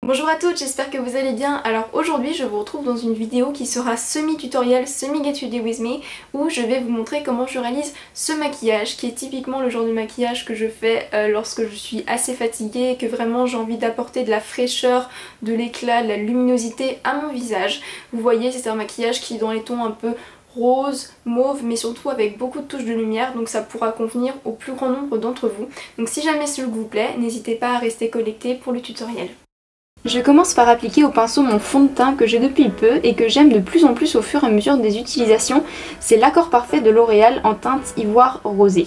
Bonjour à toutes, j'espère que vous allez bien. Alors aujourd'hui je vous retrouve dans une vidéo qui sera semi-tutoriel, semi-get ready with me, où je vais vous montrer comment je réalise ce maquillage qui est typiquement le genre de maquillage que je fais lorsque je suis assez fatiguée et que vraiment j'ai envie d'apporter de la fraîcheur, de l'éclat, de la luminosité à mon visage. Vous voyez, c'est un maquillage qui est dans les tons un peu rose, mauve, mais surtout avec beaucoup de touches de lumière, donc ça pourra convenir au plus grand nombre d'entre vous. Donc si jamais ce look vous plaît, n'hésitez pas à rester connecté pour le tutoriel. Je commence par appliquer au pinceau mon fond de teint que j'ai depuis peu et que j'aime de plus en plus au fur et à mesure des utilisations. C'est l'Accord Parfait de L'Oréal en teinte ivoire rosé.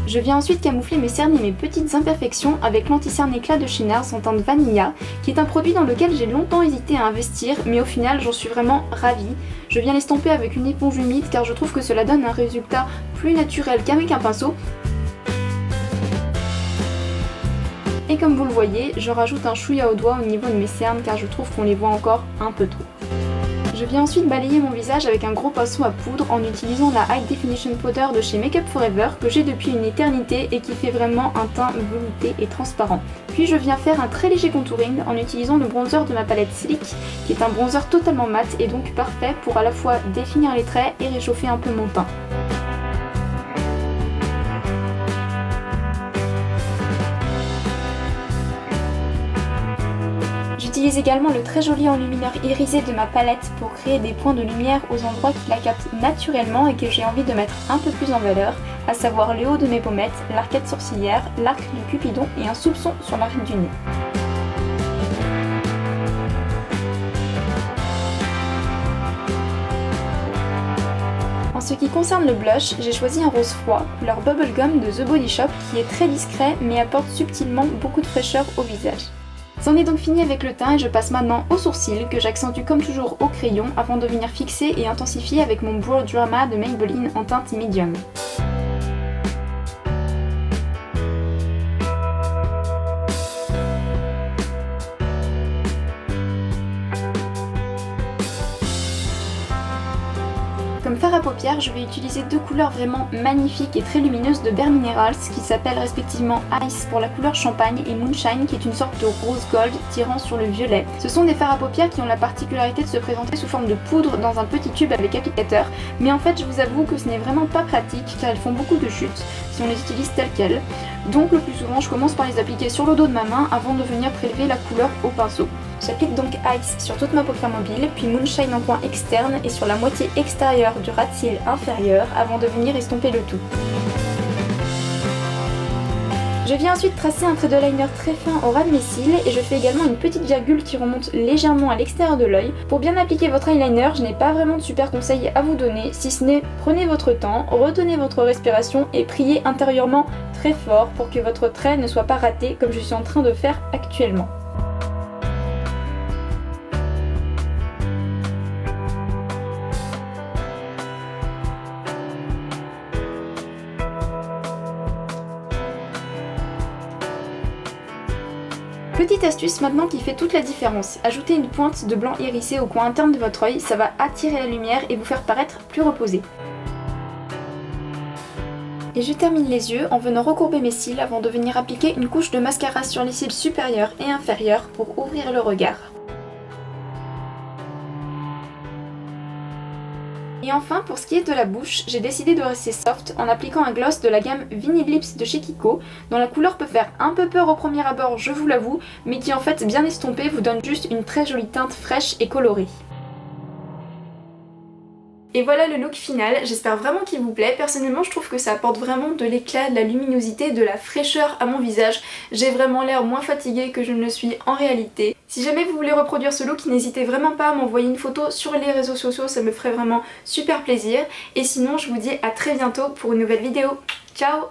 Je viens ensuite camoufler mes cernes et mes petites imperfections avec l'anti-cerne éclat de chez NARS en teinte Vanilla, qui est un produit dans lequel j'ai longtemps hésité à investir, mais au final j'en suis vraiment ravie. Je viens l'estomper avec une éponge humide car je trouve que cela donne un résultat plus naturel qu'avec un pinceau. Et comme vous le voyez, je rajoute un chouïa au doigt au niveau de mes cernes car je trouve qu'on les voit encore un peu trop. Je viens ensuite balayer mon visage avec un gros pinceau à poudre en utilisant la High Definition Powder de chez Make Up For Ever que j'ai depuis une éternité et qui fait vraiment un teint velouté et transparent. Puis je viens faire un très léger contouring en utilisant le bronzer de ma palette Slick qui est un bronzer totalement mat et donc parfait pour à la fois définir les traits et réchauffer un peu mon teint. J'utilise également le très joli enlumineur irisé de ma palette pour créer des points de lumière aux endroits qui la captent naturellement et que j'ai envie de mettre un peu plus en valeur, à savoir le haut de mes pommettes, l'arcade sourcilière, l'arc du cupidon et un soupçon sur l'arc du nez. En ce qui concerne le blush, j'ai choisi un rose froid, couleur Bubblegum de The Body Shop qui est très discret mais apporte subtilement beaucoup de fraîcheur au visage. C'en est donc fini avec le teint et je passe maintenant aux sourcils que j'accentue comme toujours au crayon avant de venir fixer et intensifier avec mon Brow Drama de Maybelline en teinte medium. Comme fard à paupières, je vais utiliser deux couleurs vraiment magnifiques et très lumineuses de Bare Minerals qui s'appellent respectivement Ice pour la couleur champagne et Moonshine qui est une sorte de rose gold tirant sur le violet. Ce sont des fards à paupières qui ont la particularité de se présenter sous forme de poudre dans un petit tube avec applicateur, mais en fait je vous avoue que ce n'est vraiment pas pratique car elles font beaucoup de chutes si on les utilise telles quelles. Donc le plus souvent je commence par les appliquer sur le dos de ma main avant de venir prélever la couleur au pinceau. J'applique donc Ice sur toute ma paupière mobile, puis Moonshine en coin externe et sur la moitié extérieure du ras de cils inférieur avant de venir estomper le tout. Je viens ensuite tracer un trait de liner très fin au ras de mes cils et je fais également une petite virgule qui remonte légèrement à l'extérieur de l'œil. Pour bien appliquer votre eyeliner, je n'ai pas vraiment de super conseils à vous donner, si ce n'est prenez votre temps, retenez votre respiration et priez intérieurement très fort pour que votre trait ne soit pas raté comme je suis en train de faire actuellement. Petite astuce maintenant qui fait toute la différence, ajoutez une pointe de blanc irisé au coin interne de votre œil, ça va attirer la lumière et vous faire paraître plus reposé. Et je termine les yeux en venant recourber mes cils avant de venir appliquer une couche de mascara sur les cils supérieurs et inférieurs pour ouvrir le regard. Et enfin, pour ce qui est de la bouche, j'ai décidé de rester soft en appliquant un gloss de la gamme Vinyl Lips de chez Kiko, dont la couleur peut faire un peu peur au premier abord, je vous l'avoue, mais qui en fait bien estompé vous donne juste une très jolie teinte fraîche et colorée. Et voilà le look final, j'espère vraiment qu'il vous plaît. Personnellement je trouve que ça apporte vraiment de l'éclat, de la luminosité, de la fraîcheur à mon visage. J'ai vraiment l'air moins fatiguée que je ne le suis en réalité. Si jamais vous voulez reproduire ce look, n'hésitez vraiment pas à m'envoyer une photo sur les réseaux sociaux, ça me ferait vraiment super plaisir. Et sinon je vous dis à très bientôt pour une nouvelle vidéo. Ciao!